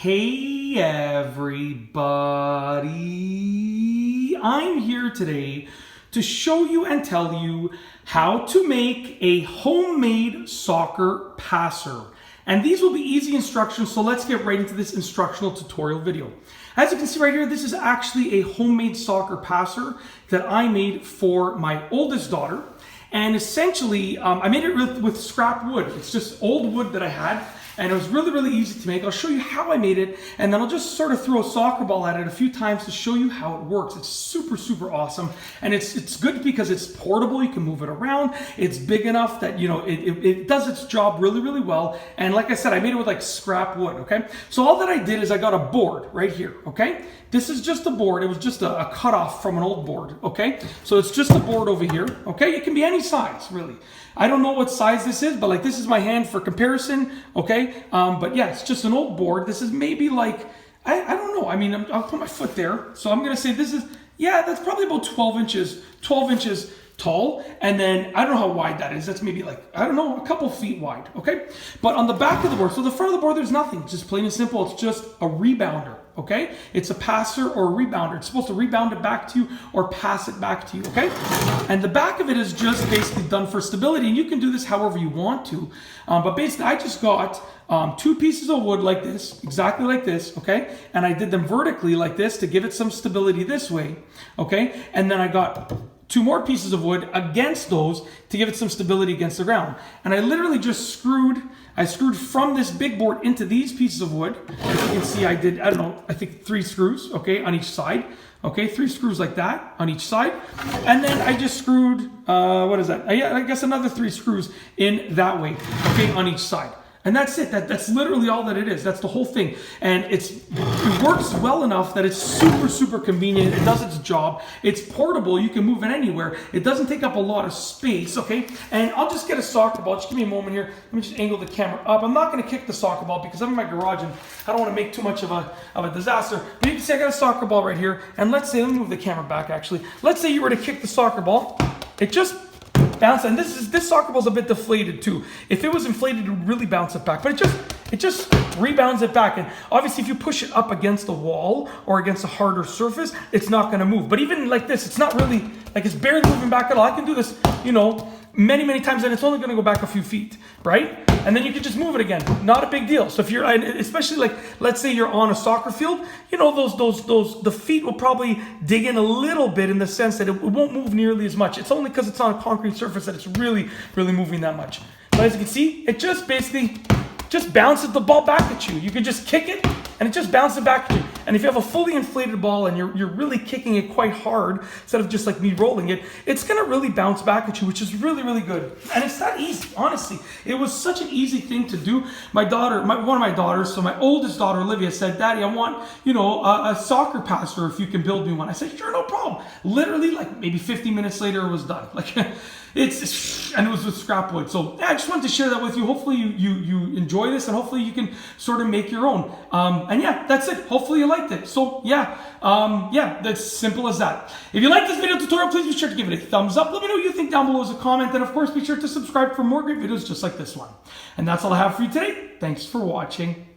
Hey everybody, I'm here today to show you and tell you how to make a homemade soccer passer. And these will be easy instructions, so let's get right into this instructional tutorial video. As you can see right here, this is actually a homemade soccer passer that I made for my oldest daughter. And essentially, I made it with scrap wood. It's just old wood that I had. And it was really, really easy to make. I'll show you how I made it, and then I'll just sort of throw a soccer ball at it a few times to show you how it works. It's super, super awesome. And it's good because it's portable. You can move it around. It's big enough that, you know, it does its job really, really well. And like I said, I made it with like scrap wood, okay? So all that I did is I got a board right here, okay? This is just a board. It was just a cutoff from an old board, okay? So it's just a board over here, okay? It can be any size, really. I don't know what size this is, but like this is my hand for comparison, okay? But yeah, it's just an old board. This is maybe like, I don't know. I mean, I'll put my foot there. So I'm gonna say this is, yeah, that's probably about 12 inches tall. And then I don't know how wide that is. That's maybe like, I don't know, a couple feet wide, okay? But on the back of the board, so the front of the board, there's nothing. It's just plain and simple. It's just a rebounder, okay? It's a passer or a rebounder. It's supposed to rebound it back to you or pass it back to you, okay? And the back of it is just basically done for stability. And you can do this however you want to. But basically, I just got two pieces of wood like this, exactly like this, okay? And I did them vertically like this to give it some stability this way, okay? And then I got two more pieces of wood against those to give it some stability against the ground. And I literally just screwed from this big board into these pieces of wood. As you can see, I did, I don't know, I think 3 screws, okay, on each side. Okay, 3 screws like that on each side. And then I just screwed, what is that? I guess another 3 screws in that way, okay, on each side. And that's it. That's literally all that it is. That's the whole thing. And it works well enough that it's super, super convenient. It does its job. It's portable. You can move it anywhere. It doesn't take up a lot of space, okay? And I'll just get a soccer ball. Just give me a moment here. Let me just angle the camera up. I'm not going to kick the soccer ball because I'm in my garage and I don't want to make too much of a disaster. But you can see I got a soccer ball right here. And let's say, let me move the camera back actually. Let's say you were to kick the soccer ball. It just bounce, and this soccer ball's a bit deflated too. If it was inflated, it would really bounce it back, but it just rebounds it back. And obviously if you push it up against the wall or against a harder surface, it's not going to move. But even like this, it's not really, like it's barely moving back at all. I can do this, you know, many times, and it's only going to go back a few feet, right? And then you can just move it again. Not a big deal. So if you're, especially like, let's say you're on a soccer field, you know, the feet will probably dig in a little bit in the sense that it won't move nearly as much. It's only because it's on a concrete surface that it's really, really moving that much. But as you can see, it just basically just bounces the ball back at you. You can just kick it and it just bounces back at you. And if you have a fully inflated ball and you're really kicking it quite hard, instead of just like me rolling it, it's gonna really bounce back at you, which is really, really good. And it's that easy, honestly. It was such an easy thing to do. My daughter, one of my daughters, so my oldest daughter, Olivia, said, "Daddy, I want, you know, a soccer passer if you can build me one." I said, "Sure, no problem." Literally, like maybe 50 minutes later, it was done. Like, and it was with scrap wood. So yeah, I just wanted to share that with you. Hopefully you enjoy this, and hopefully you can sort of make your own. And yeah, that's it. Hopefully you liked it. So yeah, that's simple as that. If you like this video tutorial, please be sure to give it a thumbs up. Let me know what you think down below as a comment, and of course be sure to subscribe for more great videos just like this one. And that's all I have for you today. Thanks for watching.